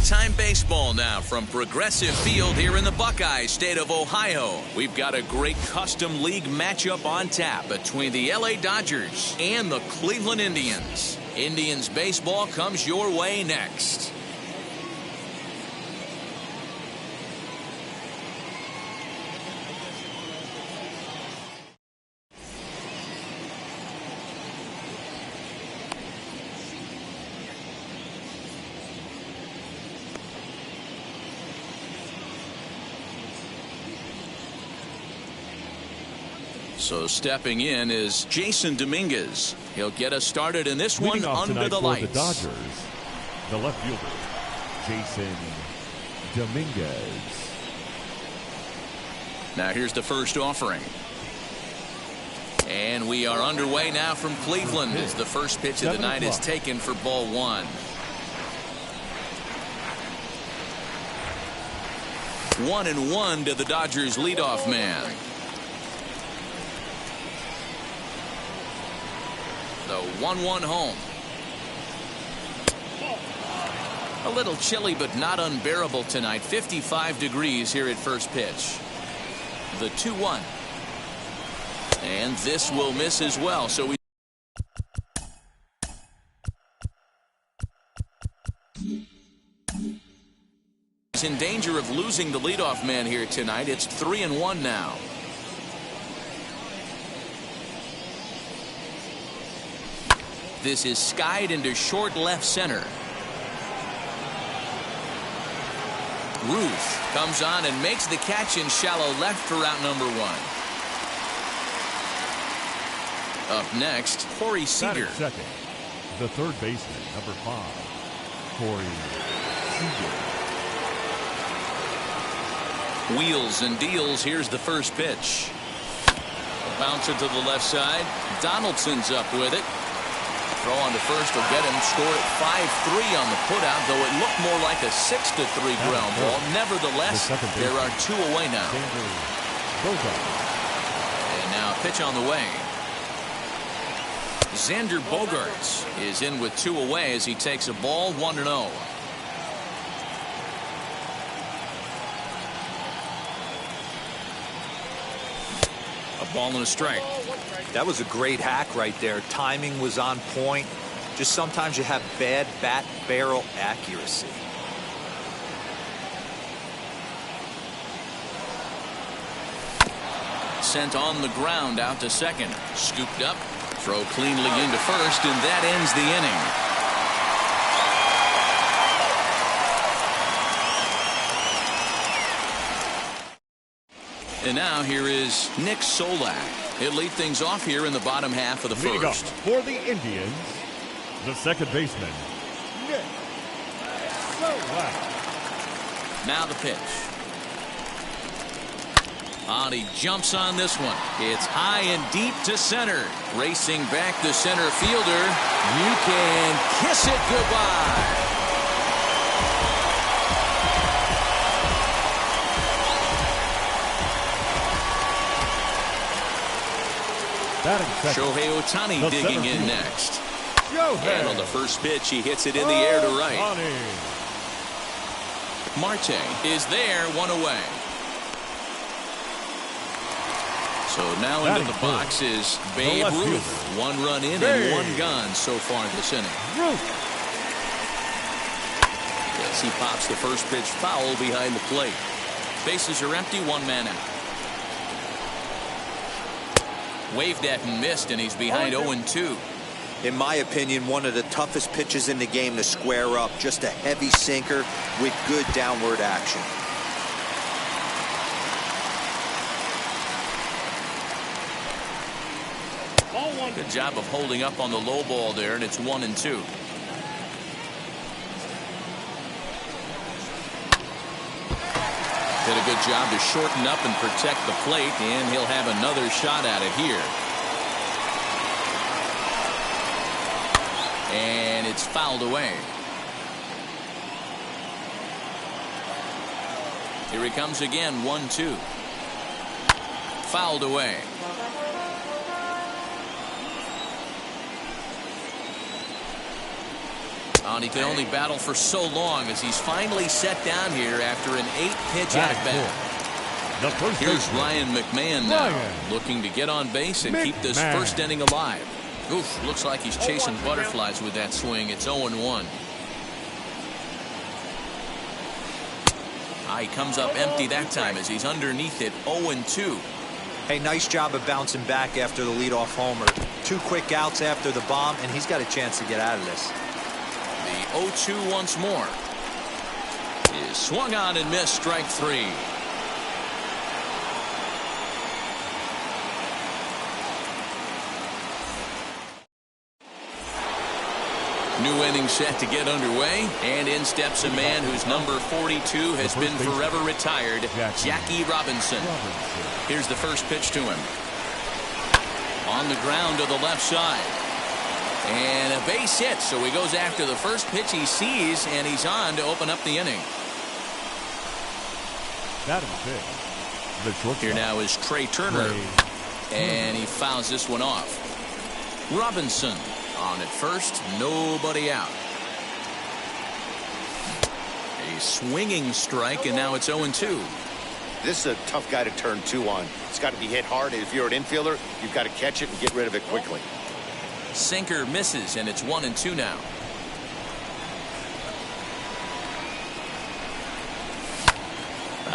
Time baseball now from Progressive Field here in the Buckeye State of Ohio. We've got a great custom league matchup on tap between the LA Dodgers and the Cleveland Indians. Indians baseball comes your way next. So stepping in is Jason Dominguez. He'll get us started in this one under the lights. The Dodgers, the left fielder, Jason Dominguez. Now here's the first offering. And we are underway now from Cleveland as the first pitch of the night is taken for ball one. 1-1 to the Dodgers leadoff man. The 1-1 home. A little chilly but not unbearable tonight. 55 degrees here at first pitch. The 2-1. And this will miss as well. So we is in danger of losing the leadoff man here tonight. It's 3-1 now. This is skied into short left center. Ruth comes on and makes the catch in shallow left for out number one. Up next, Corey Seager. Second, the third baseman, number 5, Corey Seager. Wheels and deals. Here's the first pitch. A bouncer to the left side. Donaldson's up with it. Throw on to first will get him. Score at 5-3 on the putout, though it looked more like a 6-3 ground ball. Nevertheless, there are 2 away now. And now a pitch on the way. Xander Bogaerts is in with 2 away as he takes a ball 1-0. A ball and a strike. That was a great hack right there. Timing was on point. Just sometimes you have bad bat barrel accuracy. Sent on the ground out to second. Scooped up. Throw cleanly into first, and that ends the inning. And now here is Nick Solak. He'll lead things off here in the bottom half of the first. For the Indians, the second baseman, Nick Solak. Now the pitch. He jumps on this one. It's high and deep to center. Racing back the center fielder. You can kiss it goodbye. Shohei Ohtani digging in next. And on the first pitch, he hits it in the air to right. Marte is there, one away. So now into the box is Babe Ruth. 1 run in and 1 gone so far this inning. As he pops the first pitch foul behind the plate. Bases are empty, 1 man out. Waved at and missed, and he's behind 0-2. In my opinion, one of the toughest pitches in the game to square up. Just a heavy sinker with good downward action. Good job of holding up on the low ball there, and it's 1-2. Did a good job to shorten up and protect the plate, and he'll have another shot at it here. And it's fouled away. Here he comes again, 1-2. Fouled away. And he can only battle for so long as he's finally set down here after an 8-pitch at-bat. Here's Ryan McMahon now, looking to get on base and keep this first inning alive. Oof, looks like he's chasing butterflies with that swing. It's 0-1. He comes up empty that time as he's underneath it, 0-2. Hey, nice job of bouncing back after the leadoff homer. 2 quick outs after the bomb, and he's got a chance to get out of this. The 0-2 once more. Is swung on and missed, strike 3. New inning set to get underway, and in steps a man whose number 42 has been forever retired, Jackie Robinson. Here's the first pitch to him. On the ground to the left side. And a base hit, so he goes after the first pitch he sees, and he's on to open up the inning. Here now is Trey Turner, and he fouls this one off. Robinson on at first, nobody out. A swinging strike, and now it's 0-2. This is a tough guy to turn 2 on. It's got to be hit hard. If you're an infielder, you've got to catch it and get rid of it quickly. Sinker misses, and it's 1-2 now.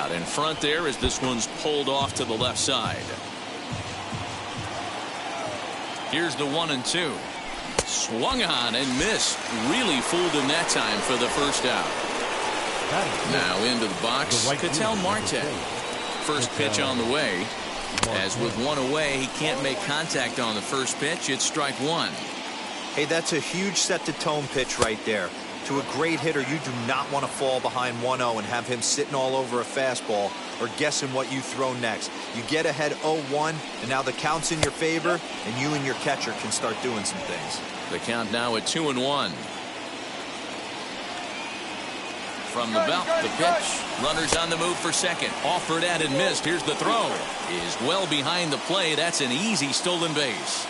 Out in front there as this one's pulled off to the left side. Here's the 1-2. Swung on and missed. Really fooled him that time for the first out. Now into the box, Ketel Marte. First pitch on the way. As with 1 away, he can't make contact on the first pitch. It's strike 1. Hey, that's a huge set-the-tone pitch right there. To a great hitter, you do not want to fall behind 1-0 and have him sitting all over a fastball or guessing what you throw next. You get ahead 0-1, and now the count's in your favor, and you and your catcher can start doing some things. The count now at 2-1. From the belt, the pitch. Runners on the move for second. Offered at and missed. Here's the throw. Is well behind the play. That's an easy stolen base.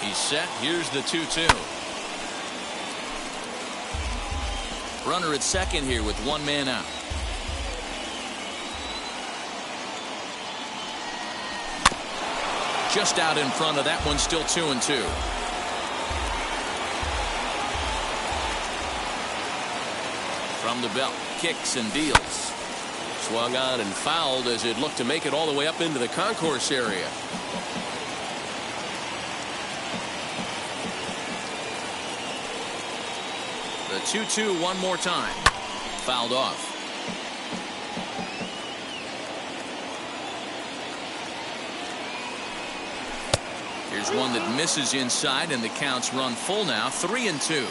He's set. Here's the 2-2. Runner at second here with 1 man out. Just out in front of that one, still 2-2. From the belt, kicks and deals. Swung on and fouled as it looked to make it all the way up into the concourse area. The 2-2 one more time. Fouled off. Here's one that misses inside, and the counts run full now, 3-2.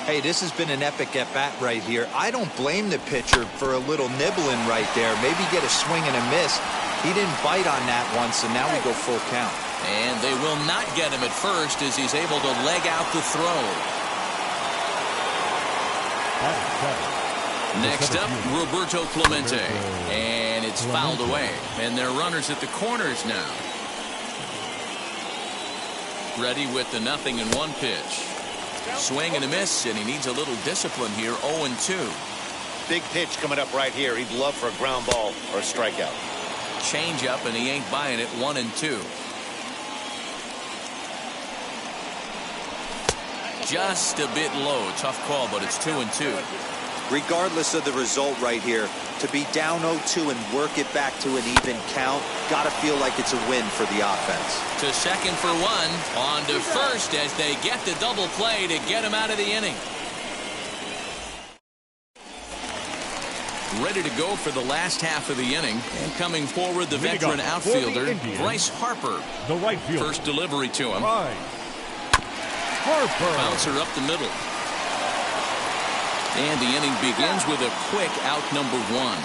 Hey, this has been an epic at-bat right here. I don't blame the pitcher for a little nibbling right there. Maybe get a swing and a miss. He didn't bite on that one, so now we go full count. And they will not get him at first as he's able to leg out the throw. Next up, Roberto Clemente. And it's fouled away. And they're runners at the corners now. Ready with the 0-1 pitch. Swing and a miss, and he needs a little discipline here. 0-2. Big pitch coming up right here. He'd love for a ground ball or a strikeout. Change up, and he ain't buying it. 1-2. Just a bit low. Tough call, but it's 2-2. Regardless of the result right here, to be down 0-2 and work it back to an even count, gotta feel like it's a win for the offense. To second for one. On to first as they get the double play to get him out of the inning. Ready to go for the last half of the inning. And coming forward, the veteran outfielder, Bryce Harper. The right fielder. First delivery to him. Bryce Harper. Bouncer up the middle. And the inning begins with a quick out number 1.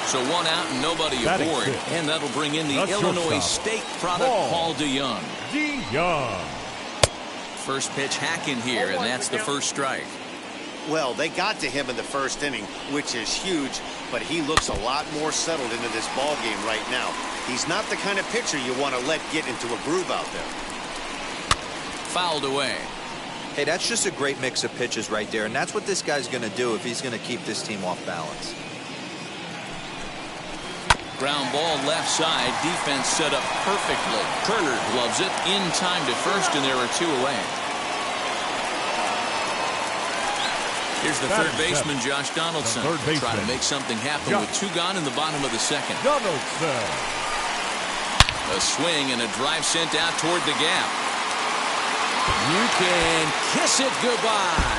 So 1 out and nobody aboard. And that'll bring in the Illinois State product, Paul DeYoung. DeYoung. First pitch hack in here, and that's the first strike. Well, they got to him in the first inning, which is huge, but he looks a lot more settled into this ball game right now. He's not the kind of pitcher you want to let get into a groove out there. Fouled away. Hey, that's just a great mix of pitches right there, and that's what this guy's going to do if he's going to keep this team off balance. Ground ball left side. Defense set up perfectly. Turner gloves it in time to first, and there are 2 away. Here's the third baseman, Josh Donaldson. Trying to make something happen with 2 gone in the bottom of the second. Donaldson. A swing and a drive sent out toward the gap. You can kiss it goodbye.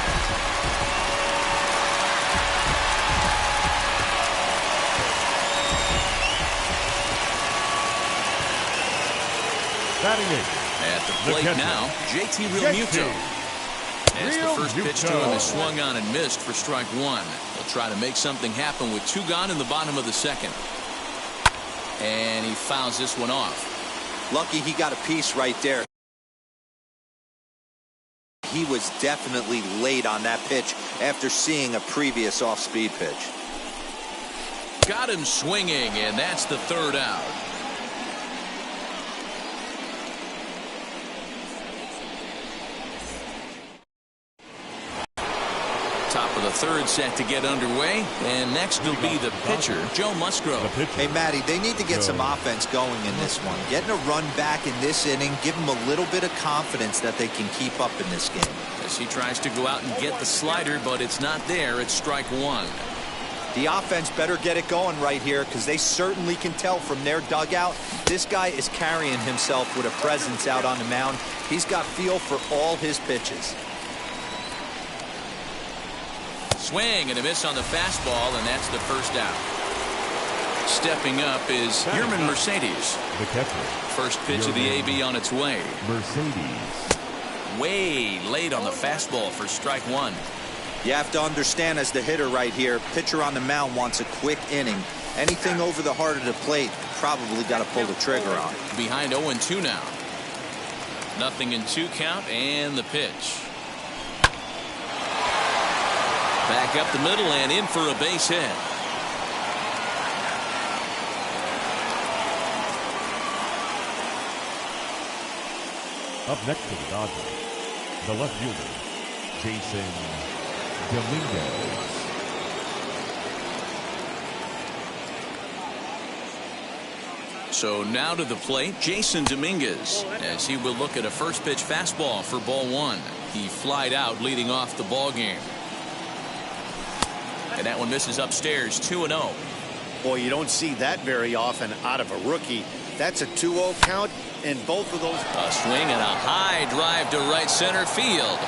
At the plate now, JT Realmuto. As the first pitch to him is swung on and missed for strike 1. He'll try to make something happen with 2 gone in the bottom of the second. And he fouls this one off. Lucky he got a piece right there. He was definitely late on that pitch after seeing a previous off-speed pitch. Got him swinging, and that's the 3rd out. Top of the 3rd set to get underway, and next will be the pitcher, Joe Musgrove. Hey, Matty, they need to get some offense going in this one. Getting a run back in this inning, give them a little bit of confidence that they can keep up in this game. As he tries to go out and get the slider, but it's not there. It's strike 1. The offense better get it going right here, because they certainly can tell from their dugout this guy is carrying himself with a presence out on the mound. He's got feel for all his pitches. Swing and a miss on the fastball, and that's the first out. Stepping up is Yerman Mercedes. The catcher. First pitch of the AB on its way. Mercedes. Way late on the fastball for strike 1. You have to understand, as the hitter right here, pitcher on the mound wants a quick inning. Anything over the heart of the plate, probably got to pull the trigger on. Behind 0-2 now. 0-2 count, and the pitch. Back up the middle and in for a base hit. Up next to the Dodgers, the left fielder, Jason Dominguez. So now to the plate, Jason Dominguez, as he will look at a first pitch fastball for ball 1. He flied out leading off the ball game. And that one misses upstairs. 2-0. Boy, you don't see that very often out of a rookie. That's a 2-0 count, and both of those. A swing and a high drive to right center field.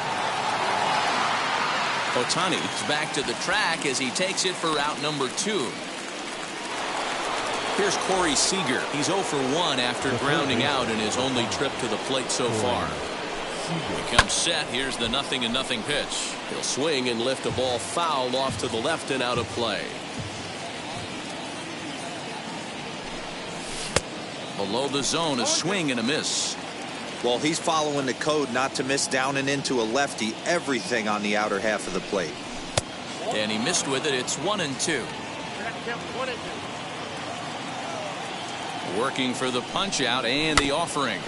Ohtani is back to the track as he takes it for out number 2. Here's Corey Seager. He's 0 for 1 after grounding out in his only trip to the plate so far. He comes set. Here's the 0-0 pitch. He'll swing and lift a ball foul off to the left and out of play. Below the zone, a swing and a miss. Well, he's following the code not to miss down and into a lefty. Everything on the outer half of the plate. And he missed with it. It's 1-2. Working for the punch out and the offering.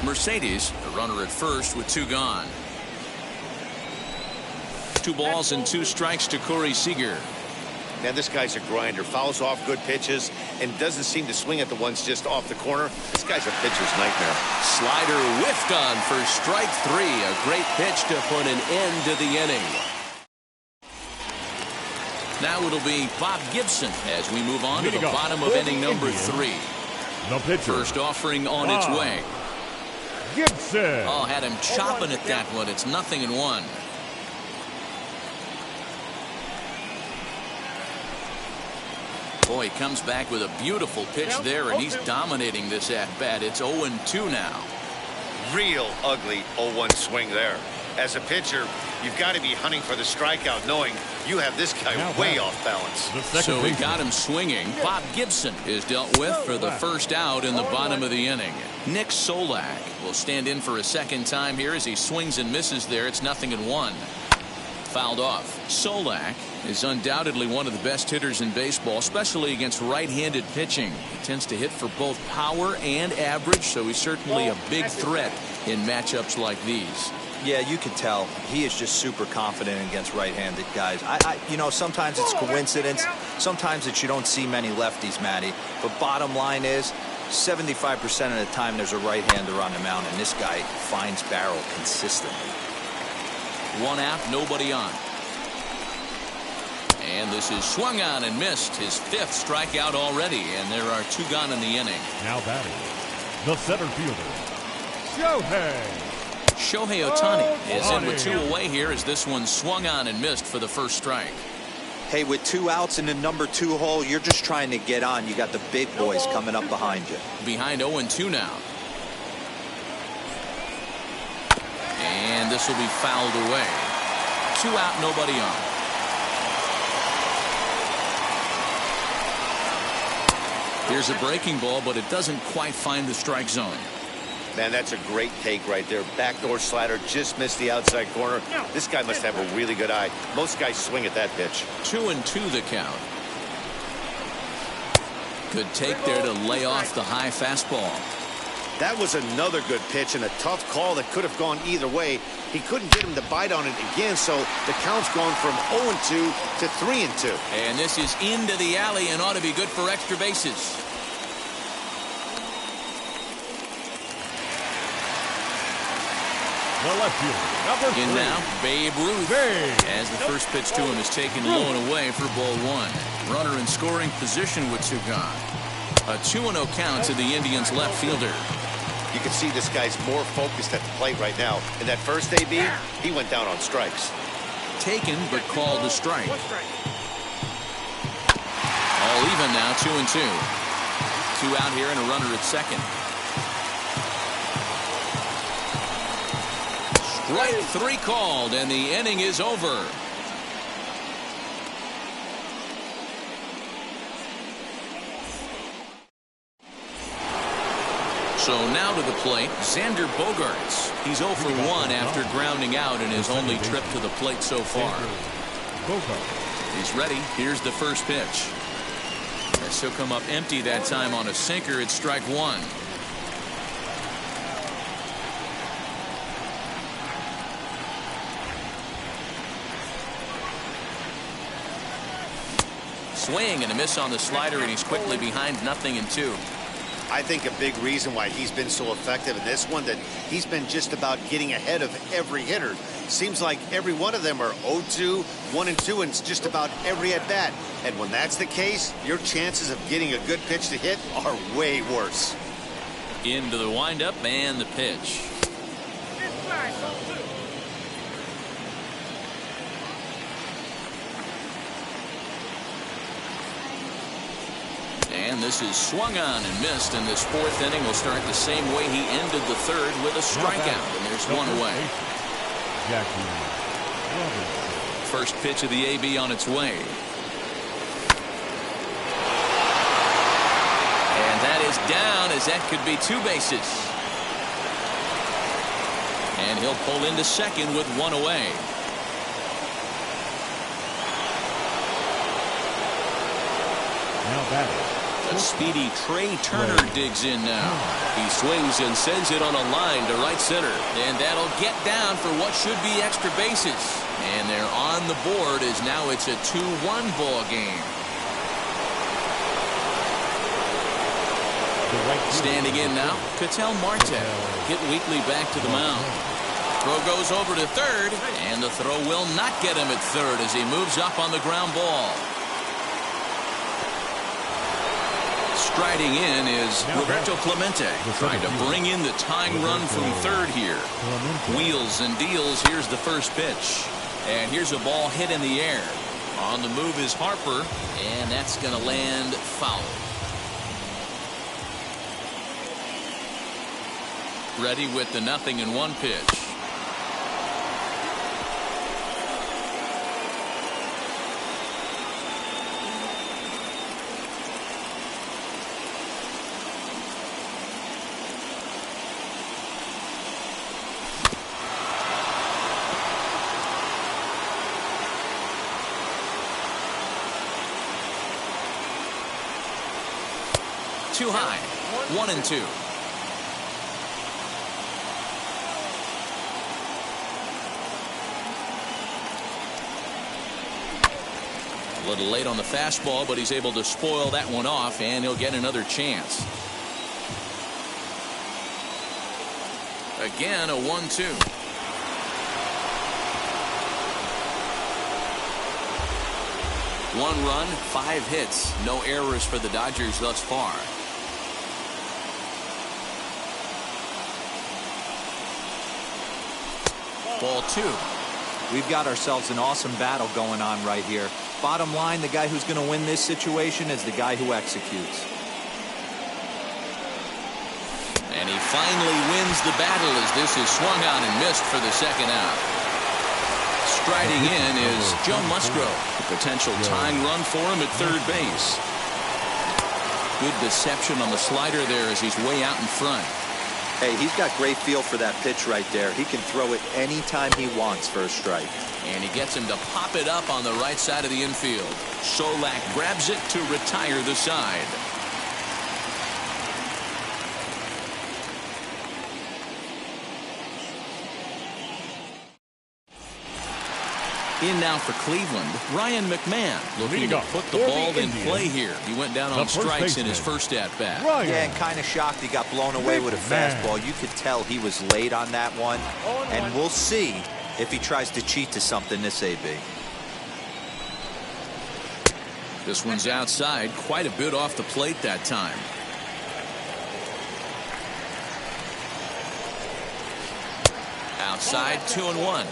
Mercedes, the runner at first with 2 gone. 2 balls and 2 strikes to Corey Seager. Man, this guy's a grinder. Fouls off good pitches and doesn't seem to swing at the ones just off the corner. This guy's a pitcher's nightmare. Slider whiffed on for strike 3. A great pitch to put an end to the inning. Now it'll be Bob Gibson as we move on to the bottom of inning number 3. The pitcher. First offering on its way. Gibson. Oh, had him chopping at that one. It's 0-1. Boy, he comes back with a beautiful pitch there, and he's dominating this at-bat. It's 0-2 now. Real ugly 0-1 swing there. As a pitcher, you've got to be hunting for the strikeout, knowing you have this guy way off balance. So he got him swinging. Bob Gibson is dealt with for the first out in the bottom of the inning. Nick Solak will stand in for a second time here as he swings and misses there. It's 0-1. Fouled off. Solak is undoubtedly one of the best hitters in baseball, especially against right-handed pitching. He tends to hit for both power and average, so he's certainly a big threat in matchups like these. Yeah, you can tell he is just super confident against right-handed guys. You know, sometimes it's coincidence. Sometimes it's you don't see many lefties, Matty. But bottom line is 75% of the time there's a right-hander on the mound, and this guy finds barrel consistently. 1 out, nobody on. And this is swung on and missed. His 5th strikeout already, and there are 2 gone in the inning. Now batting, the center fielder, Shohei Ohtani is in with 2 away here as this one swung on and missed for the first strike. Hey, with 2 outs in the number 2 hole, you're just trying to get on. You got the big boys coming up behind you. Behind 0-2 now. And this will be fouled away. 2 out, nobody on. Here's a breaking ball, but it doesn't quite find the strike zone. Man, that's a great take right there. Backdoor slider just missed the outside corner. This guy must have a really good eye. Most guys swing at that pitch. 2-2 the count. Good take there to lay off the high fastball. That was another good pitch and a tough call that could have gone either way. He couldn't get him to bite on it again, so the count's gone from 0-2 to 3-2. And this is into the alley and ought to be good for extra bases. The left fielder, number 3. In now, Babe Ruth. As the first pitch to him is taken low and away for ball 1. Runner in scoring position with 2 gone. A 2-0 count to the Indians left fielder. You can see this guy's more focused at the plate right now. In that first AB, he went down on strikes. Taken but called a strike. All even now, 2-2. 2 out here and a runner at second. Strike 3 called, and the inning is over. So now to the plate, Xander Bogaerts. He's 0 for 1 after grounding out in his only trip to the plate so far. He's ready. Here's the first pitch. As he'll come up empty that time on a sinker. It's strike 1. Swing and a miss on the slider, and he's quickly behind 0-2. I think a big reason why he's been so effective in this one, that he's been just about getting ahead of every hitter. Seems like every one of them are 0-2, 1-2, and it's just about every at bat. And when that's the case, your chances of getting a good pitch to hit are way worse. Into the windup and the pitch. And this is swung on and missed, and this 4th inning will start the same way he ended the 3rd with a strikeout, and there's 1 away. First pitch of the AB on its way. And that is down, as that could be 2 bases. And he'll pull into second with 1 away. Now batting, The speedy Trey Turner digs in now. He swings and sends it on a line to right center. And that'll get down for what should be extra bases. And they're on the board as now it's a 2-1 ball game. Standing in now, Ketel Marte. Hit weakly back to the mound. Throw goes over to third, and the throw will not get him at third as he moves up on the ground ball. Striding in is Roberto Clemente, trying to bring in the tying run from third here. Wheels and deals. Here's the first pitch. And here's a ball hit in the air. On the move is Harper, and that's going to land foul. Ready with the 0-1 pitch. Too high. 1-2. A little late on the fastball, but he's able to spoil that one off, and he'll get another chance. Again, a 1-2. One run, 5 hits, no errors for the Dodgers thus far. Ball 2. We've got ourselves an awesome battle going on right here. Bottom line, the guy who's going to win this situation is the guy who executes. And he finally wins the battle as this is swung on and missed for the second out. Striding in is Joe Musgrove. A potential tying run for him at third base. Good deception on the slider there as he's way out in front. Hey, he's got great feel for that pitch right there. He can throw it anytime he wants for a strike. And he gets him to pop it up on the right side of the infield. Solak grabs it to retire the side. In now for Cleveland, Ryan McMahon looking to put the ball in play here. He went down on strikes in his first at-bat. Yeah, and kind of shocked he got blown away with a fastball. You could tell he was late on that one. And we'll see if he tries to cheat to something this AB. This one's outside, quite a bit off the plate that time. Outside, 2-1.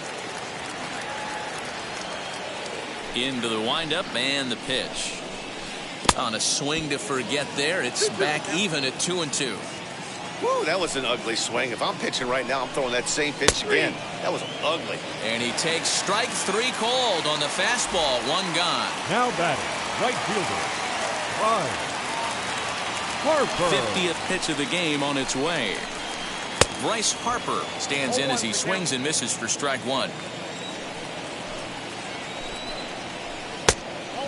Into the windup and the pitch. On a swing to forget there, it's back even at 2-2. Woo, that was an ugly swing. If I'm pitching right now, I'm throwing that same pitch again. That was ugly. And he takes strike 3 called on the fastball. 1 gone. Now batting, right fielder, Harper. 50th pitch of the game on its way. Bryce Harper stands in as he swings and misses for strike 1.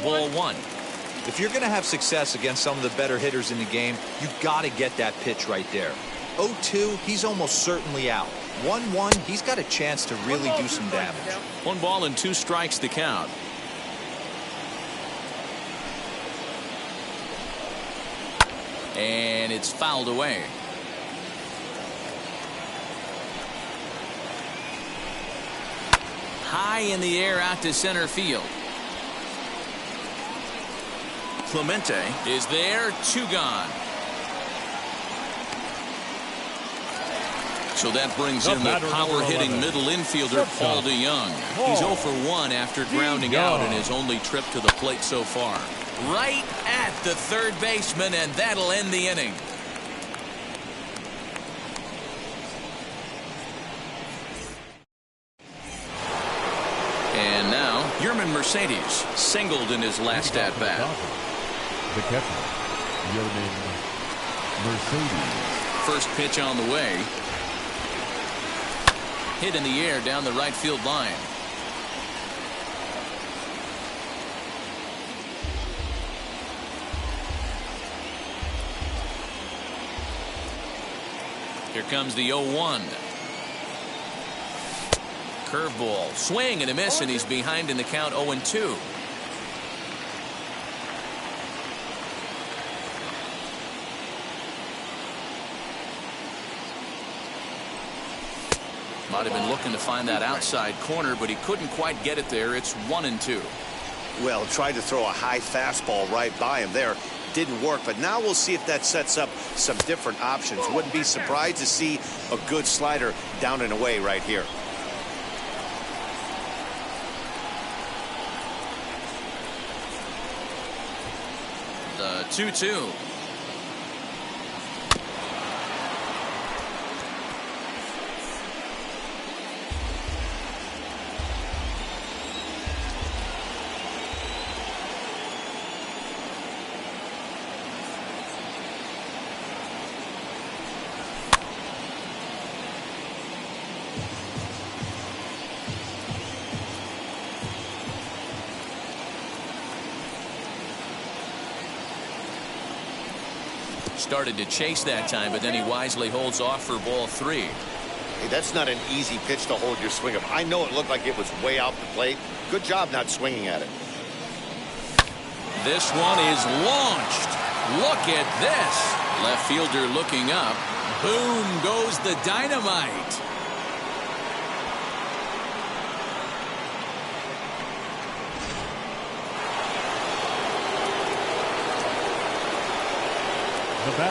Ball 1. If you're going to have success against some of the better hitters in the game, you've got to get that pitch right there. 0-2, he's almost certainly out. 1-1, he's got a chance to really do some damage. 1 ball and 2 strikes to count. And it's fouled away. High in the air out to center field. Clemente is there, 2 gone. So that brings in the power-hitting middle infielder, Paul DeYoung. He's 0 for 1 after grounding out in his only trip to the plate so far. Right at the third baseman, and that'll end the inning. And now, Yerman Mercedes singled in his last at-bat. The catcher, Yerman Mercedes. First pitch on the way. Hit in the air down the right field line. Here comes the 0-1. Curveball, swing and a miss, and he's behind in the count 0-2. Might have been looking to find that outside corner, but he couldn't quite get it there. It's 1-2. Well, tried to throw a high fastball right by him there. Didn't work, but now we'll see if that sets up some different options. Wouldn't be surprised to see a good slider down and away right here. The 2-2. Started to chase that time, but then he wisely holds off for ball 3. Hey, that's not an easy pitch to hold your swing of. I know it looked like it was way out the plate. Good job not swinging at it. This one is launched. Look at this. Left fielder looking up. Boom goes the dynamite.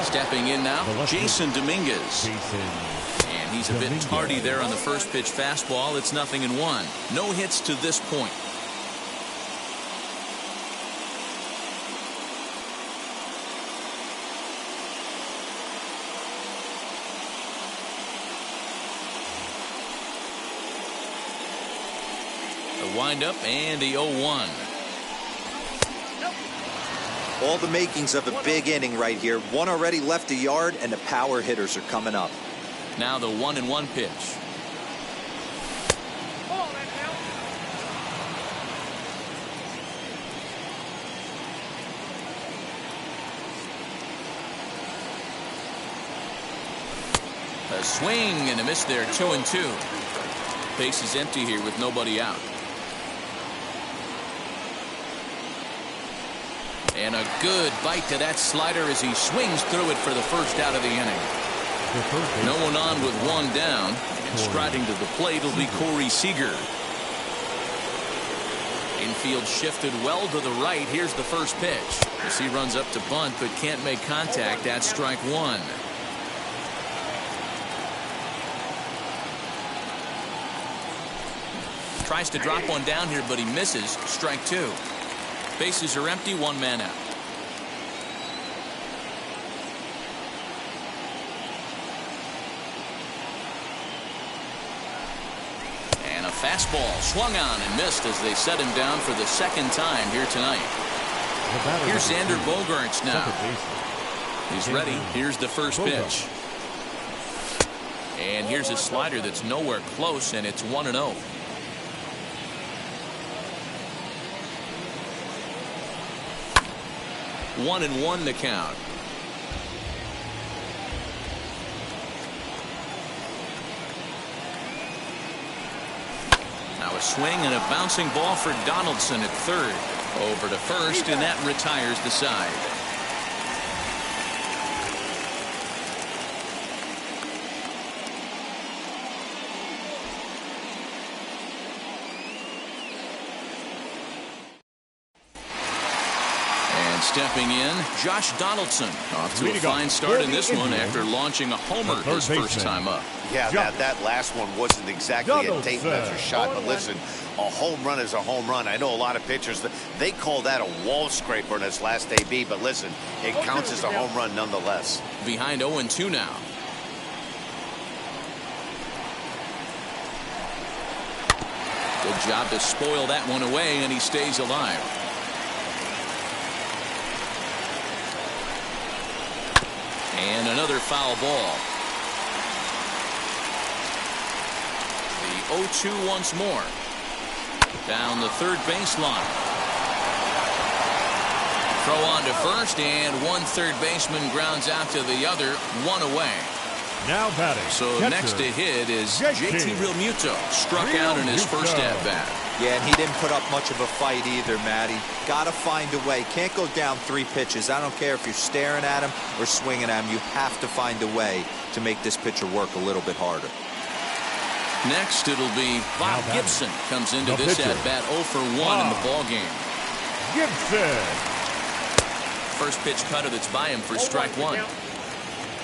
Stepping in now, Jason Dominguez. And he's a bit tardy there on the first pitch fastball. It's 0-1. No hits to this point. The windup and the 0-1. All the makings of a big inning right here. One already left the yard, and the power hitters are coming up. Now the 1-1 pitch. A swing and a miss there. 2-2. Base is empty here with nobody out. And a good bite to that slider as he swings through it for the first out of the inning. No one on with one down. And striding to the plate will be Corey Seager. Infield shifted well to the right. Here's the first pitch. As he runs up to bunt but can't make contact. That's strike 1. Tries to drop one down here, but he misses. Strike 2. Bases are empty, one man out. And a fastball swung on and missed as they set him down for the second time here tonight. Here's Xander Bogaerts now. He's ready. Here's the first pitch. And here's a slider that's nowhere close, and it's 1-0. 1-1 the count. Now a swing and a bouncing ball for Donaldson at third. Over to first, and that retires the side. Stepping in, Josh Donaldson off to a fine start in this one after launching a homer his first time up. Yeah, that last one wasn't exactly a tape measure shot, but listen, a home run is a home run. I know a lot of pitchers, they call that a wall scraper in his last AB, but listen, it counts as a home run nonetheless. Behind 0-2 now. Good job to spoil that one away, and he stays alive. And another foul ball. The 0-2 once more. Down the third baseline. Throw on to first, and one third baseman grounds out to the other, one away. Now batting. So catcher, next to hit is JT JT Realmuto. Struck out in his first at-bat. Yeah, and he didn't put up much of a fight either, Matty. Got to find a way. Can't go down 3 pitches. I don't care if you're staring at him or swinging at him. You have to find a way to make this pitcher work a little bit harder. Next, it'll be Bob Gibson. Comes into this at-bat 0 for 1 in the ball game. Gibson. First pitch cutter that's by him for strike 1.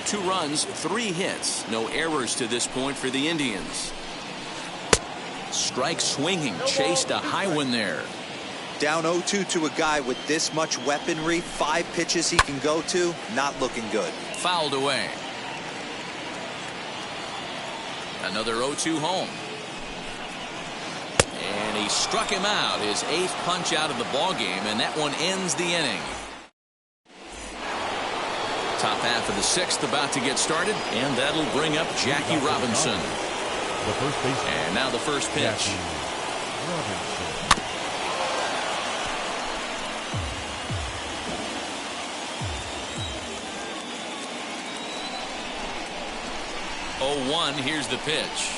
2 runs, 3 hits. No errors to this point for the Indians. Strike swinging. Chased a high one there. Down 0-2 to a guy with this much weaponry. 5 pitches he can go to. Not looking good. Fouled away. Another 0-2 home. And he struck him out. His 8th punch out of the ball game, and that one ends the inning. Top half of the 6th about to get started, and that'll bring up Jackie Robinson. The first baseman. And now the first pitch. Jackie Robinson. 0-1. Here's the pitch.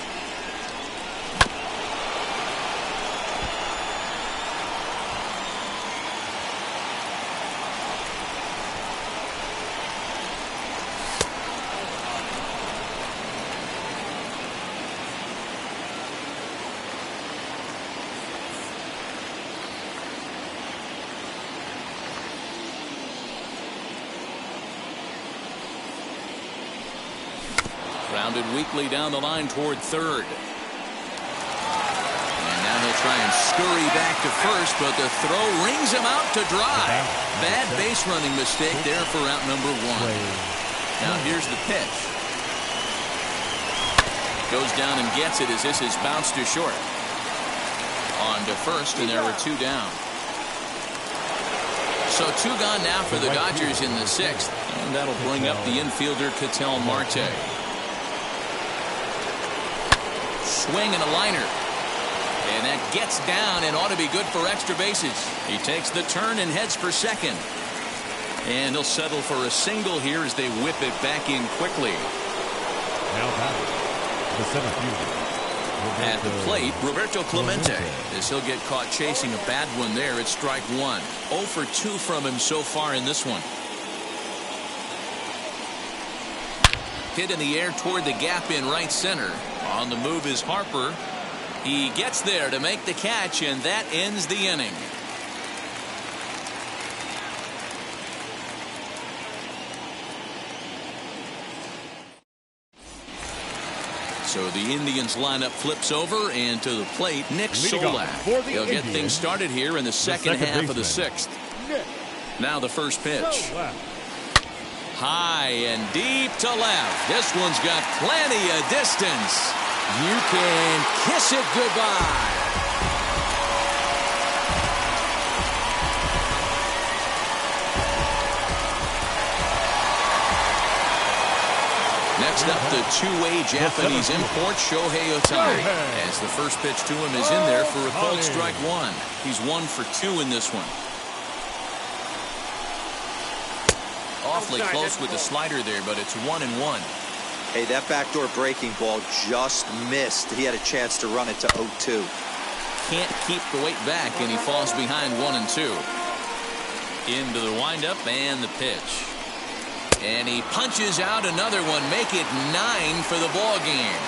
Rounded weakly down the line toward third. And now he'll try and scurry back to first, but the throw rings him out to dry. Bad base running mistake there for out number 1. Now here's the pitch. Goes down and gets it as this is bounced to short. On to first, and there were 2 down. So 2 gone now for the Dodgers in the 6th. And that'll bring up the infielder Ketel Marte. Swing and a liner. And that gets down and ought to be good for extra bases. He takes the turn and heads for second. And he'll settle for a single here as they whip it back in quickly. Now batting. The center fielder. At the plate, Roberto Clemente. As he'll get caught chasing a bad one there at strike 1. 0 for 2 from him so far in this one. Hit in the air toward the gap in right center. On the move is Harper. He gets there to make the catch, and that ends the inning. So the Indians lineup flips over, and to the plate, Nick Solak. He'll get things started here in the second half of the 6th. Now the first pitch. High and deep to left. This one's got plenty of distance. You can kiss it goodbye. Next up, the two-way Japanese import, Shohei Ohtani. As the first pitch to him is in there for a called strike 1. He's 1 for 2 in this one. Awfully close with the slider there, but it's 1-1. Hey, that backdoor breaking ball just missed. He had a chance to run it to 0-2. Can't keep the weight back, and he falls behind 1-2. Into the windup and the pitch. And he punches out another one. Make it 9 for the ball game.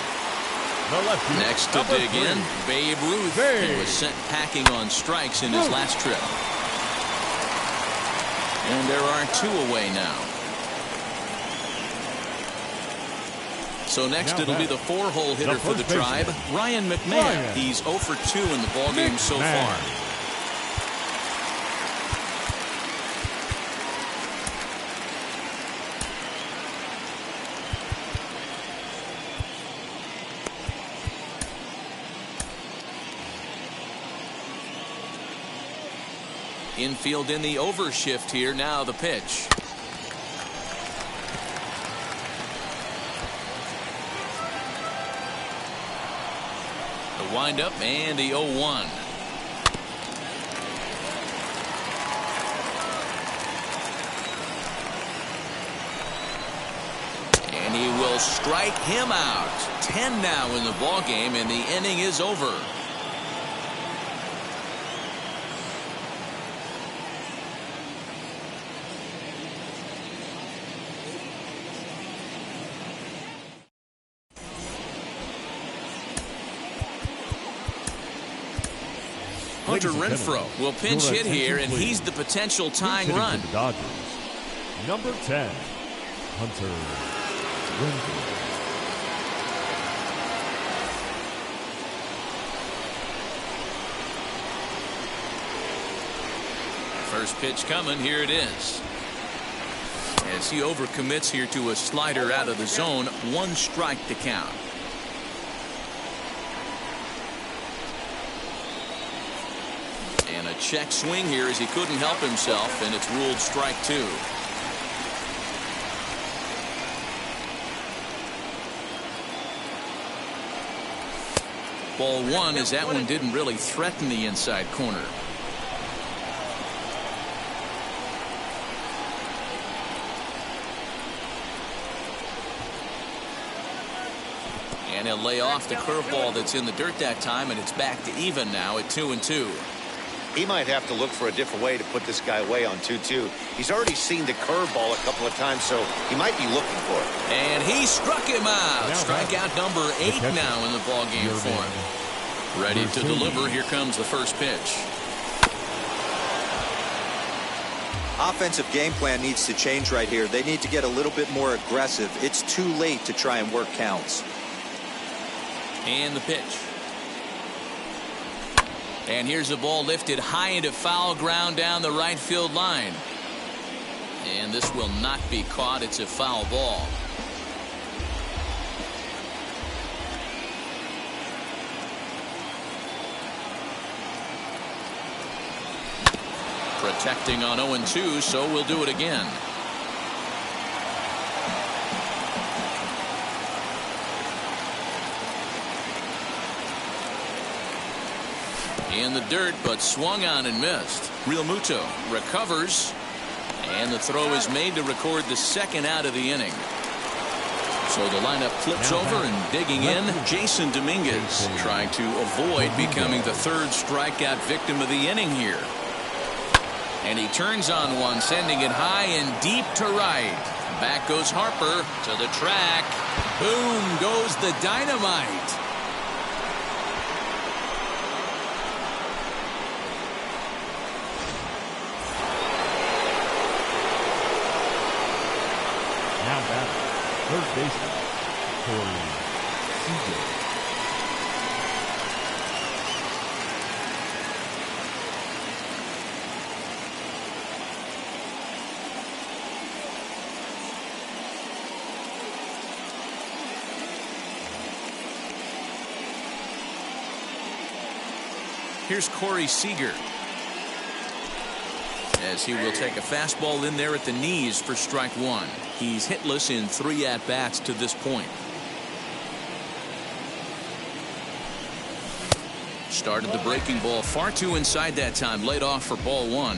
Next to dig in, Babe Ruth. He was sent packing on strikes in his last trip. And there are 2 away now. So next it'll be the 4-hole hitter for the Tribe, Ryan McMahon. He's 0 for 2 in the ballgame so far. Infield in the overshift here. Now the pitch. The windup and the 0-1. And he will will strike him out. 10 now in the ball game, and the inning is over. Hunter Renfroe will pinch hit here, and he's the potential tying run. The Dodgers, number 10, Hunter Renfroe. First pitch coming. Here it is. As he overcommits here to a slider out of the zone. 1 strike to count. And a check swing here as he couldn't help himself, and it's ruled strike 2. Ball 1 as that one didn't really threaten the inside corner. And he'll lay off the curveball that's in the dirt that time, and it's back to even now at 2-2. He might have to look for a different way to put this guy away on 2-2. He's already seen the curveball a couple of times, so he might be looking for it. And he struck him out. Strikeout number 8 now in the ball game for him. Ready to deliver. Here comes the first pitch. Offensive game plan needs to change right here. They need to get a little bit more aggressive. It's too late to try and work counts. And the pitch. And here's a ball lifted high into foul ground down the right field line. And this will not be caught. It's a foul ball. Protecting on 0-2, so we'll do it again. In the dirt, but swung on and missed. Real Muto recovers, and the throw is made to record the second out of the inning. So the lineup flips over, and digging in, Jason Dominguez, trying to avoid becoming the 3rd strikeout victim of the inning here. And he turns on one, sending it high and deep to right. Back goes Harper to the track. Boom goes the dynamite. Now batting, third baseman, Corey Seager. Here's Corey Seager, as he will take a fastball in there at the knees for strike 1. He's hitless in 3 at-bats to this point. Started the breaking ball far too inside that time. Laid off for ball 1.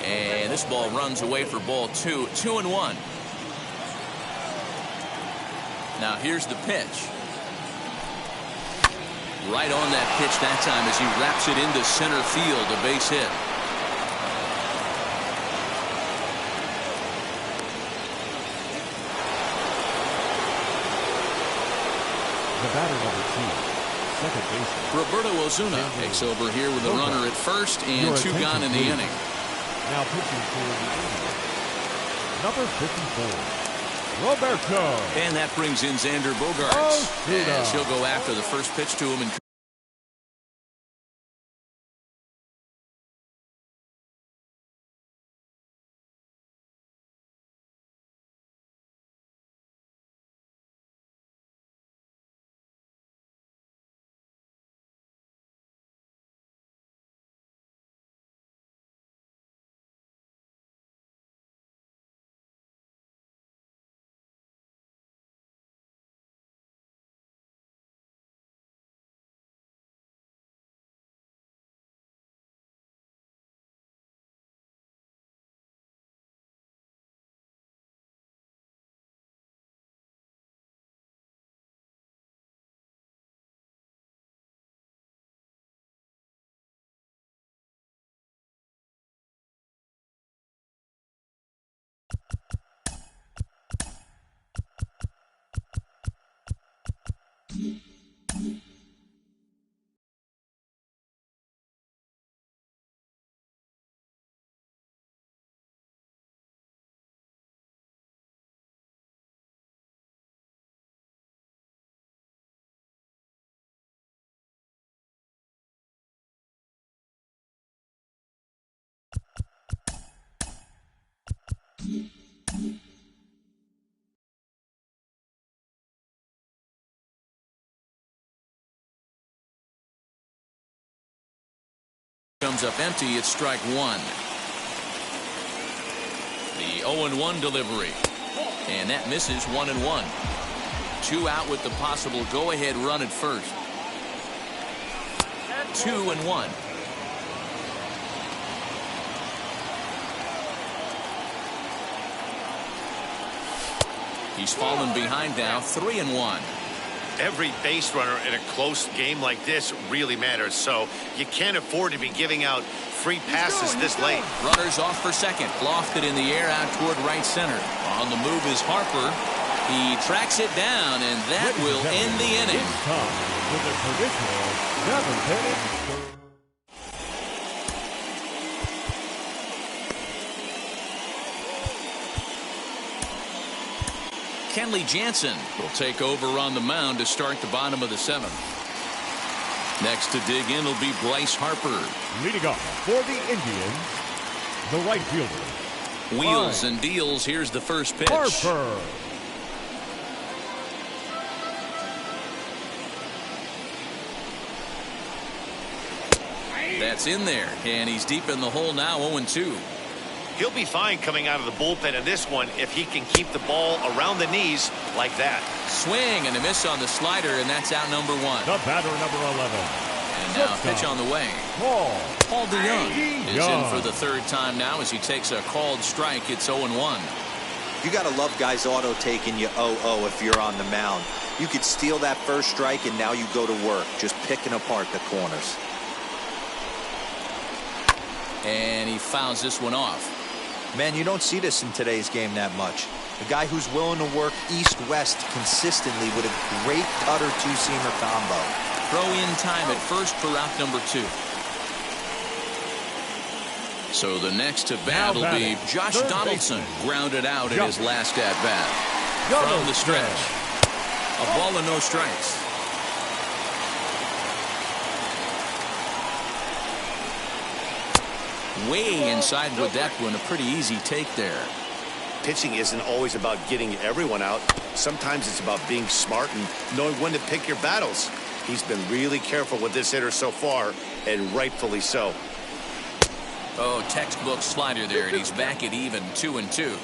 And this ball runs away for ball 2. 2-1. Now here's the pitch. Right on that pitch that time as he wraps it into center field. A base hit. The batter number 2, second baseman, Roberto Ozuna takes over here with a runner at first and 2 gone in the inning. Now pitching for the Indians, number 54. Roberto. And that brings in Xander Bogaerts, as he'll go after the first pitch to him and comes up empty. It's strike one. The 0-1 delivery. And that misses 1-1. 2 out with the possible go-ahead run at first. 2-1. He's fallen behind now. 3-1. Every base runner in a close game like this really matters, so you can't afford to be giving out free passes this late. Runners off for second. Lofted in the air out toward right center. On the move is Harper. He tracks it down, and that will end the inning. It's time for the traditional 7th inning. Kenley Jansen will take over on the mound to start the bottom of the 7th. Next to dig in will be Bryce Harper. Leading off for the Indians, the right fielder. Wheels and deals. Here's the first pitch. Harper. That's in there, and he's deep in the hole now. 0-2. He'll be fine coming out of the bullpen in this one if he can keep the ball around the knees like that. Swing and a miss on the slider, and that's out number 1. The batter, number 11. And now a pitch on the way. Paul DeYoung is in for the 3rd time now as he takes a called strike. It's 0-1. You got to love guys auto taking you 0-0 if you're on the mound. You could steal that first strike, and now you go to work, just picking apart the corners. And he fouls this one off. Man, you don't see this in today's game that much. A guy who's willing to work east-west consistently with a great cutter two-seamer combo. Throw in time at first for out number 2. So the next to bat will be Josh Donaldson, grounded out in his last at-bat. From the stretch, a ball and no strikes. Way inside with that one. A pretty easy take there. Pitching isn't always about getting everyone out. Sometimes it's about being smart and knowing when to pick your battles. He's been really careful with this hitter so far, and rightfully so. Oh, textbook slider there, and he's back at even. 2-2.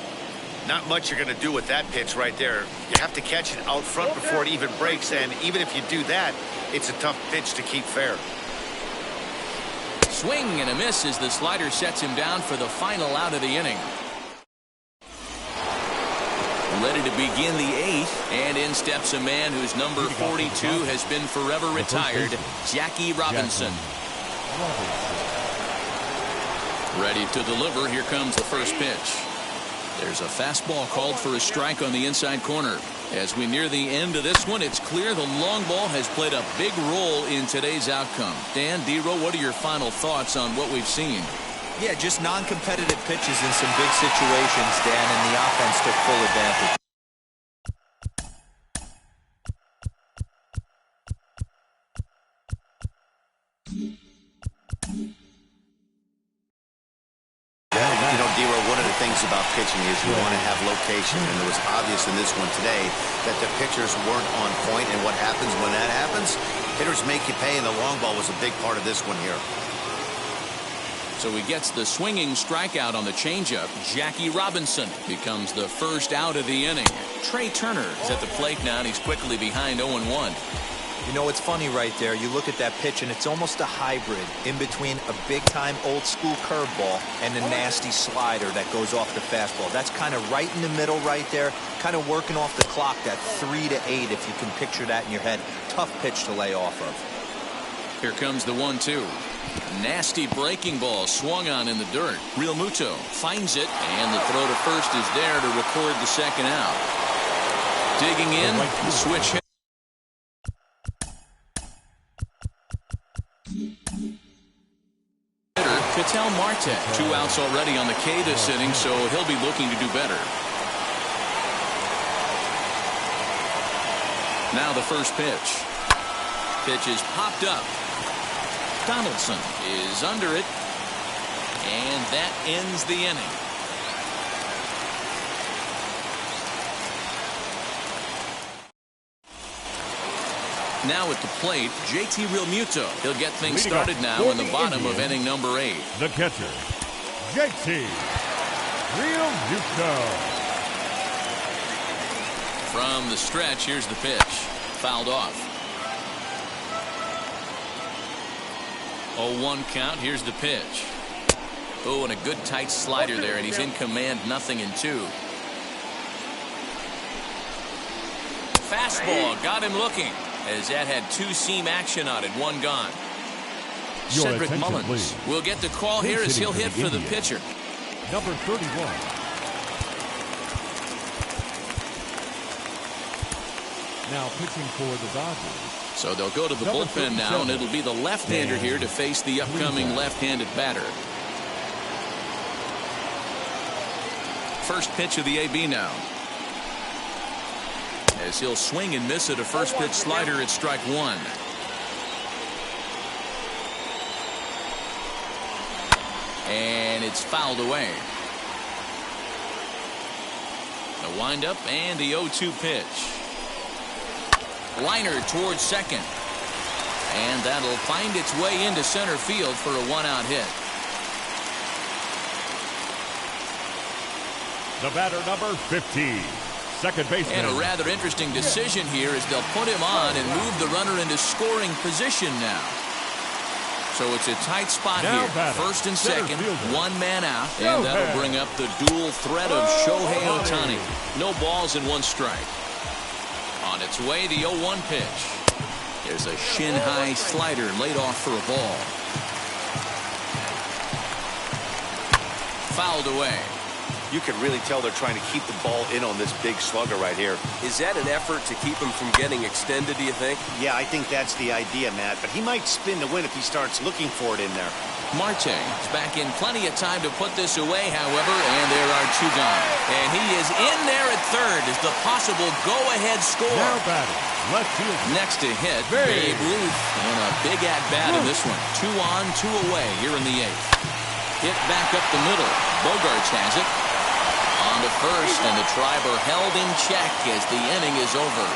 Not much you're going to do with that pitch right there. You have to catch it out front before it even breaks, and even if you do that, it's a tough pitch to keep fair. Swing and a miss as the slider sets him down for the final out of the inning. Ready to begin the 8th, and in steps a man whose number 42 has been forever retired, Jackie Robinson. Ready to deliver. Here comes the first pitch. There's a fastball called for a strike on the inside corner. As we near the end of this one, it's clear the long ball has played a big role in today's outcome. Dan, D-Row, what are your final thoughts on what we've seen? Yeah, just non-competitive pitches in some big situations, Dan, and the offense took full advantage. You know, D-Row, one of the things about pitching is you want to have location, and it was obvious in this one today that the pitchers weren't on point, and what happens when that happens? Hitters make you pay, and the long ball was a big part of this one here. So he gets the swinging strikeout on the changeup. Jackie Robinson becomes the first out of the inning. Trey Turner is at the plate now, and he's quickly behind 0-1. You know, it's funny right there. You look at that pitch, and it's almost a hybrid in between a big-time old-school curveball and a nasty slider that goes off the fastball. That's kind of right in the middle right there, kind of working off the clock, that 3 to 8, if you can picture that in your head. Tough pitch to lay off of. Here comes the 1-2. Nasty breaking ball swung on in the dirt. Real Muto finds it, and the throw to first is there to record the second out. Digging in, the switch hit. Ketel Marte, 2 outs already on the K this inning, so he'll be looking to do better. Now the first pitch. Pitch is popped up. Donaldson is under it, and that ends the inning. Now at the plate, JT Realmuto. He'll get things Leading started off now for in the the bottom of Indians, inning number 8. The catcher, JT Realmuto. From the stretch, here's the pitch. Fouled off. 0-1 count. Here's the pitch. Oh, and a good tight slider there, and he's in command, 0-2. Fastball got him looking, as that had 2-seam action on it. 1 gone. Your Cedric attention, Mullins please. will get the call here as he'll hit for the pitcher. Number 31. Now pitching for the Dodgers. So they'll go to the bullpen now, and it'll be the left-hander here to face the upcoming left-handed batter. First pitch of the AB now. As he'll swing and miss at a first pitch slider at strike 1. And it's fouled away. The windup and the 0-2 pitch. Liner towards second. And that'll find its way into center field for a 1-out hit. The batter, number 15. Second baseman. And a rather interesting decision here as they'll put him on and move the runner into scoring position now. So it's a tight spot Now here. batter, First and second, fielder, 1 man out. And that'll bring up the dual threat of Shohei Ohtani. No balls and 1 strike. On its way, the 0-1 pitch. There's a shin-high slider laid off for a ball. Fouled away. You can really tell they're trying to keep the ball in on this big slugger right here. Is that an effort to keep him from getting extended, do you think? Yeah, I think that's the idea, Matt. But he might spin the win if he starts looking for it in there. Marte is back in plenty of time to put this away, however, and there are 2 gone. And he is in there at third as the possible go-ahead score. Now batting, left field. Next to hit, Babe Ruth, and a big at-bat in this one. 2 on, 2 away here in the 8th. Hit back up the middle. Bogarts has it. On to first, and the Tribe are held in check as the inning is over.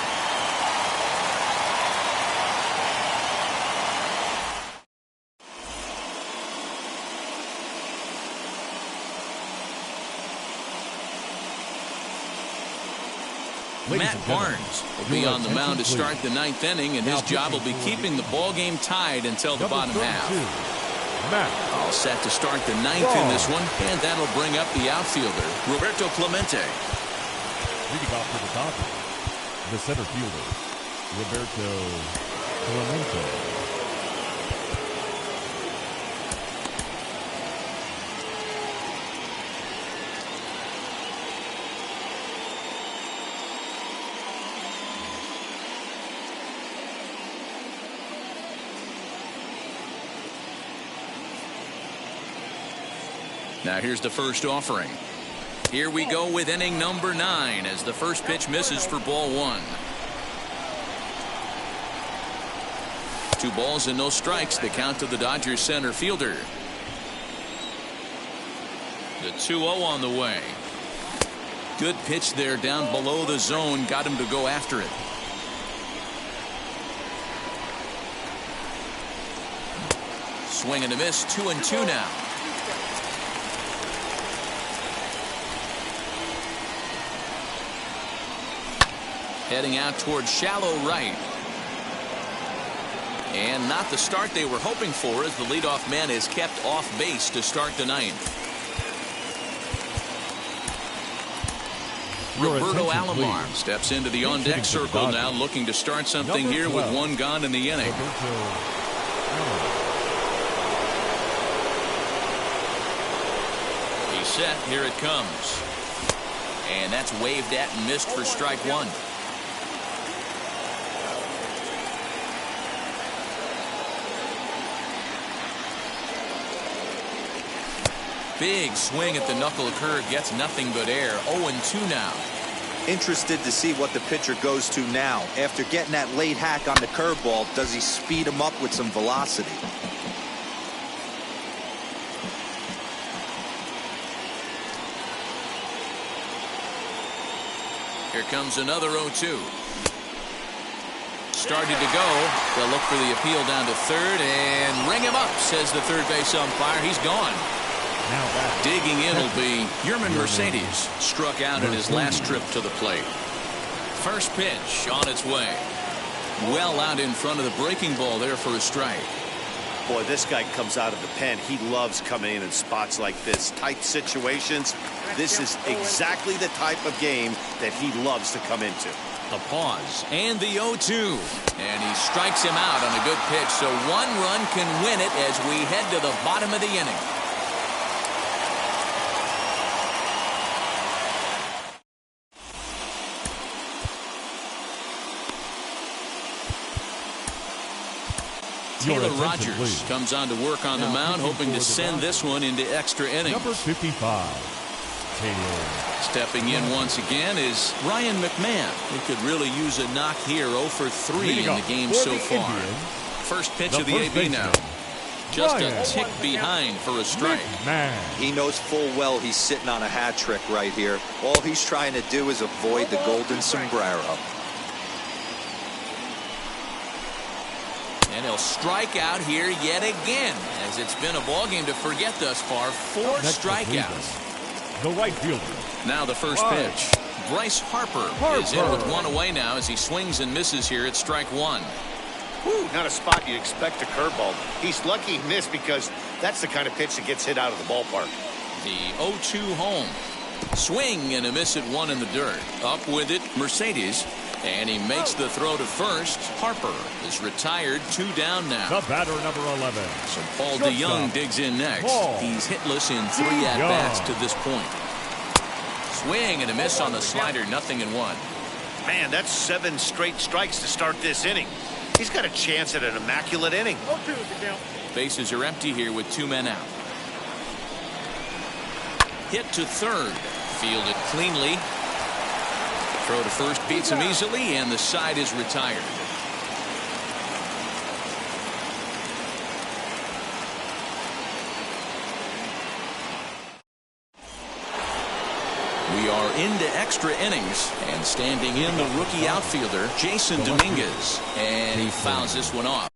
Matt Barnes will be on the mound to start the 9th inning, and his job will be keeping the ball game tied until the bottom half. All set to start the 9th in this one, and that'll bring up the outfielder, Roberto Clemente. Leading off for the Dodgers, the center fielder, Roberto Clemente. Now here's the first offering. Here we go with inning number 9 as the first pitch misses for ball 1. 2 balls and no strikes, the count to the Dodgers center fielder. The 2-0 on the way. Good pitch there down below the zone, got him to go after it. Swing and a miss, 2-2 now. Heading out towards shallow right. And not the start they were hoping for, as the leadoff man is kept off base to start the 9th. Roberto Alomar steps into the on-deck circle now, looking to start something here with 1 gone in the inning. He's set. Here it comes. And that's waved at and missed for strike 1. Big swing at the knuckle curve, gets nothing but air. 0-2 now. Interested to see what the pitcher goes to now. After getting that late hack on the curveball, does he speed him up with some velocity? Here comes another 0-2. started to go. They'll look for the appeal down to third and ring him up, says the third base umpire. He's gone. Digging in will be Yerman Mercedes. Struck out in his last trip to the plate. First pitch on its way. Well out in front of the breaking ball there for a strike. Boy, this guy comes out of the pen. He loves coming in spots like this. Tight situations. This is exactly the type of game that he loves to come into. The pause and the 0-2. And he strikes him out on a good pitch. So one run can win it as we head to the bottom of the inning. Taylor Rogers comes on to work on the mound, hoping to send this one into extra innings. Number 55, Taylor. Stepping in once again is Ryan McMahon. He could really use a knock here. 0 for 3 in the game so far. First pitch of the AB now. Just a tick behind for a strike. He knows full well he's sitting on a hat trick right here. All he's trying to do is avoid the golden sombrero. And he'll strike out here yet again, as it's been a ball game to forget thus far. 4 strikeouts. The right fielder. Now the first pitch. Bryce Harper is in with 1 away now as he swings and misses here at strike 1. Whew, not a spot you expect a curveball. He's lucky he missed because that's the kind of pitch that gets hit out of the ballpark. The 0-2 home. Swing and a miss at 1 in the dirt. Up with it, Mercedes. And he makes the throw to first. Harper is retired. 2 down now. The batter, number 11. So Paul DeYoung digs in next. He's hitless in 3 at-bats to this point. Swing and a miss on the slider. 0-1. Man, that's 7 straight strikes to start this inning. He's got a chance at an immaculate inning. Bases are empty here with 2 men out. Hit to third. Fielded cleanly. Throw to first beats him easily, and the side is retired. We are into extra innings, and standing in the rookie outfielder, Jason Dominguez, and he fouls this one off.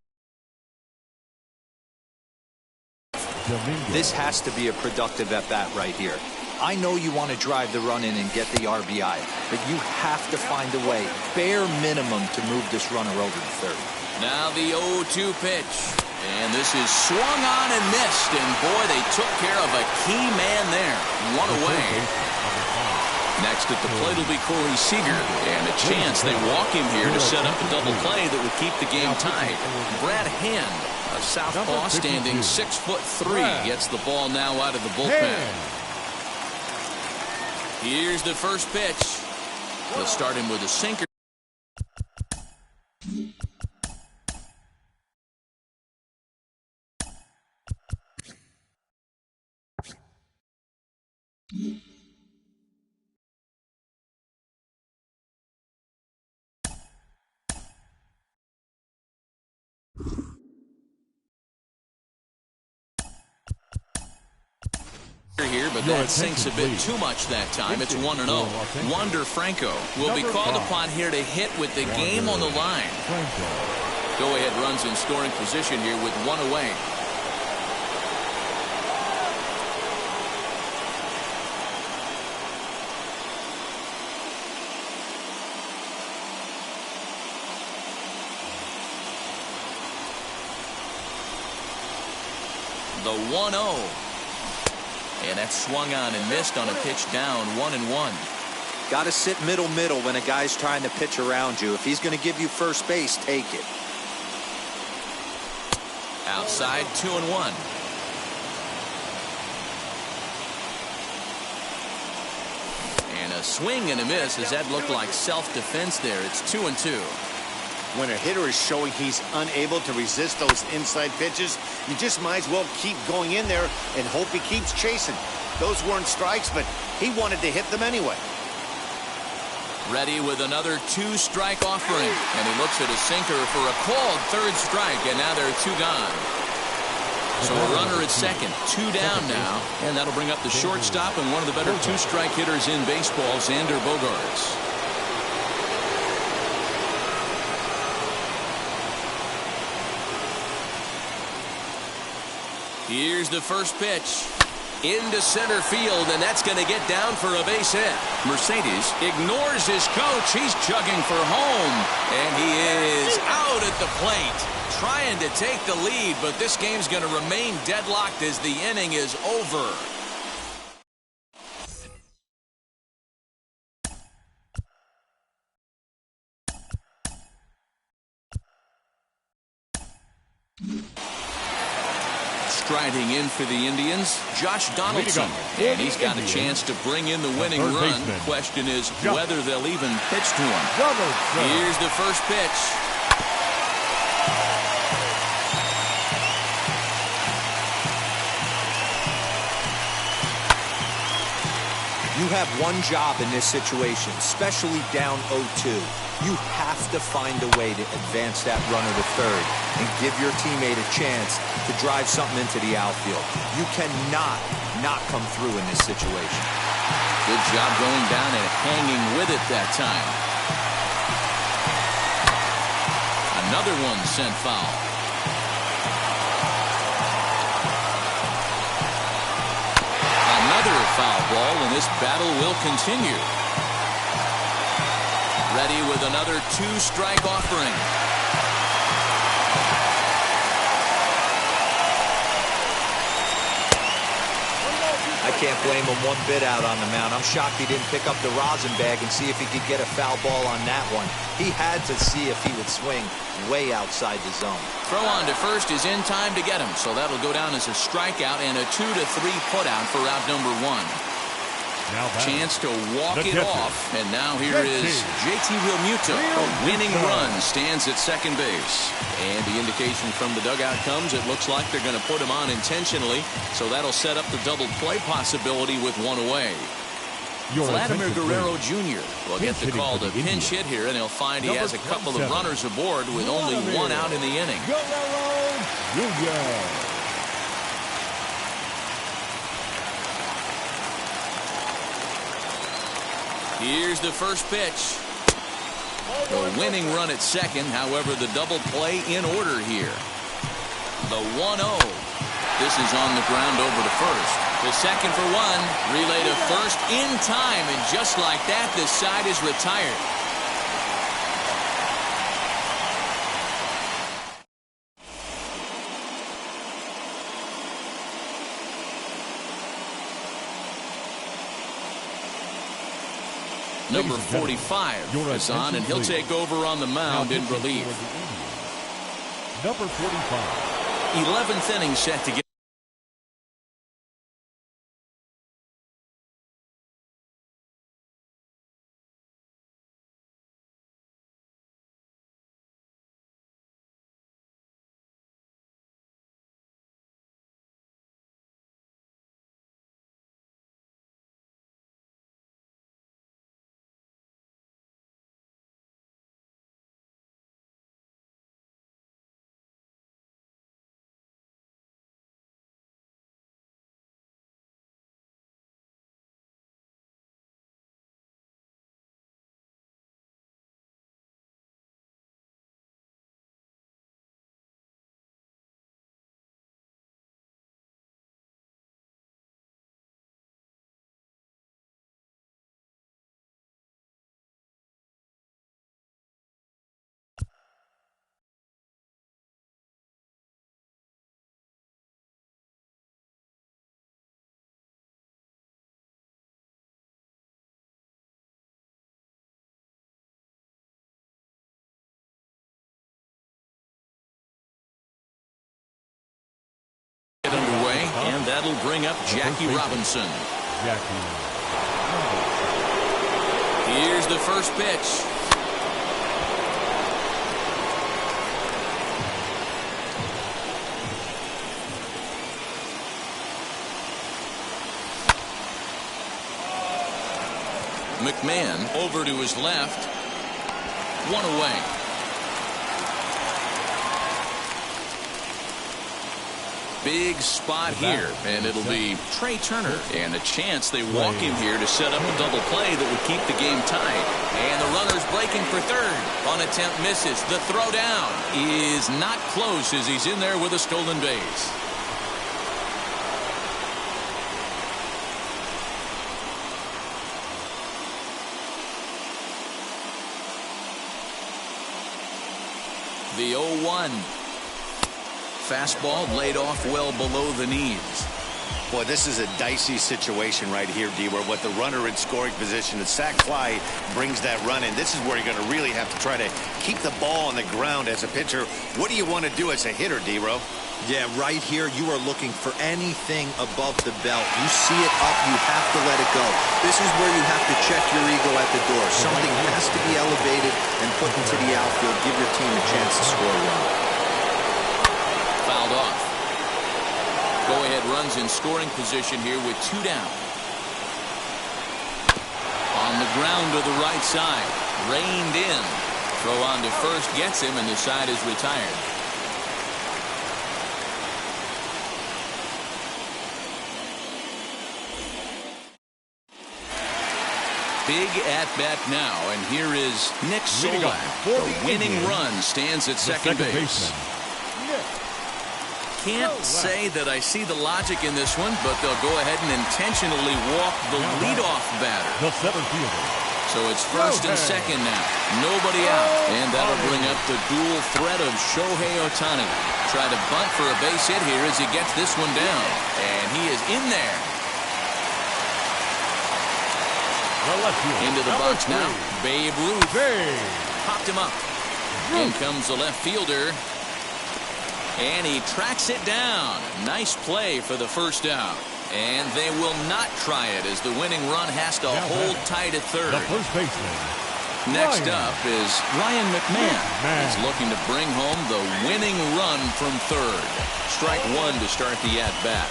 This has to be a productive at-bat right here. I know you want to drive the run in and get the RBI, but you have to find a way, bare minimum, to move this runner over to third. Now the 0-2 pitch. And this is swung on and missed. And boy, they took care of a key man there. 1 away. Next at the plate will be Corey Seager. And a chance they walk him here to set up a double play that would keep the game tied. Brad Hand, a southpaw standing 6'3", gets the ball now out of the bullpen. Here's the first pitch. They'll start him with a sinker. Here, but that sinks a bit too much that time. It's 1-0. Wander Franco will be called upon here to hit with the game on the line. Go-ahead runs in scoring position here with 1 away. The 1-0. And that's swung on and missed on a pitch down. 1-1. Got to sit middle when a guy's trying to pitch around you. If he's going to give you first base, take it. Outside, 2-1. And a swing and a miss, as that looked like self-defense there. It's 2-2. When a hitter is showing he's unable to resist those inside pitches, you just might as well keep going in there and hope he keeps chasing. Those weren't strikes, but he wanted to hit them anyway. Ready with another 2-strike offering. And he looks at a sinker for a called 3rd strike, and now there are 2 gone. So a runner at second, 2 down now. And that'll bring up the shortstop and one of the better 2-strike hitters in baseball, Xander Bogaerts. Here's the first pitch. Into center field, and that's going to get down for a base hit. Mercedes ignores his coach. He's chugging for home, and he is out at the plate. Trying to take the lead, but this game's going to remain deadlocked as the inning is over. Striding in for the Indians, Josh Donaldson. And he's got a chance to bring in the winning run. Question is whether they'll even pitch to him. Here's the first pitch. You have one job in this situation, especially down 0-2. You have to find a way to advance that runner to third and give your teammate a chance to drive something into the outfield. You cannot not come through in this situation. Good job going down and hanging with it that time. Another one sent foul. Another foul ball, and this battle will continue. Ready with another two-strike offering. I can't blame him one bit out on the mound. I'm shocked he didn't pick up the rosin bag and see if he could get a foul ball on that one. He had to see if he would swing way outside the zone. Throw on to first is in time to get him, so that'll go down as a strikeout and a 2-3 putout for out number one. Chance to walk it off, and now here is JT Realmuto. A winning run stands at second base. And the indication from the dugout comes, it looks like they're going to put him on intentionally, so that'll set up the double play possibility with one away. Vladimir Guerrero Jr. will get the call to pinch hit here, and he'll find he has a couple of runners aboard with only one out in the inning. Guerrero Jr. Here's the first pitch. The winning run at second, however, the double play in order here. The 1-0. This is on the ground over to first. The second for one. Relay to first in time, and just like that, this side is retired. Number 45 is on, and he'll take over on the mound in relief. Number 45. 11th inning set to get. Underway, and that'll bring up Jackie Robinson. Here's the first pitch. McMahon over to his left. One away. Big spot here, and it'll be Trey Turner. And a chance they walk him here to set up a double play that would keep the game tied. And the runner's breaking for third. On attempt misses. The throw down is not close as he's in there with a stolen base. The 0-1. Fastball laid off well below the knees. Boy, this is a dicey situation right here, D, where with the runner in scoring position, the sac fly brings that run in. This is where you're going to really have to try to keep the ball on the ground as a pitcher. What do you want to do as a hitter, D-Ro? Yeah, right here, you are looking for anything above the belt. You see it up, you have to let it go. This is where you have to check your ego at the door. Something has to be elevated and put into the outfield. Give your team a chance to score a run. Fouled off. Go-ahead runs in scoring position here with 2 down. On the ground to the right side. Reined in. Throw on to first gets him, and the side is retired. Big at-bat now, and here is Nick Solak. The winning run stands at second base. Can't say that I see the logic in this one, but they'll go ahead and intentionally walk the leadoff batter. The center fielder. So it's first and second now. Nobody out. And that'll bring up the dual threat of Shohei Ohtani. Try to bunt for a base hit here as he gets this one down. And he is in there. Into the box now. Babe Ruth. Popped him up. In comes the left fielder. And he tracks it down. Nice play for the first out. And they will not try it as the winning run has to hold tight at third. The first baseman. Next up is Ryan McMahon. He's looking to bring home the winning run from third. Strike one to start the at-bat.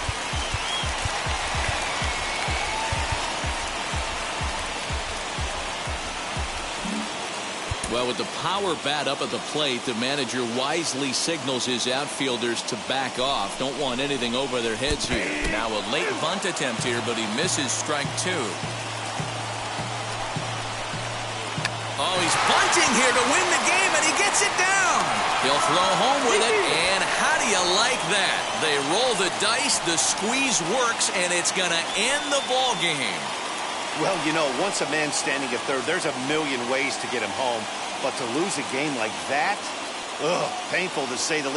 Well, with the power bat up at the plate, the manager wisely signals his outfielders to back off. Don't want anything over their heads here. Now a late bunt attempt here, but he misses strike 2. Oh, he's bunting here to win the game, and he gets it down. He'll throw home with it, and how do you like that? They roll the dice, the squeeze works, and it's going to end the ball game. Well, you know, once a man's standing at third, there's a million ways to get him home. But to lose a game like that, painful to say the least.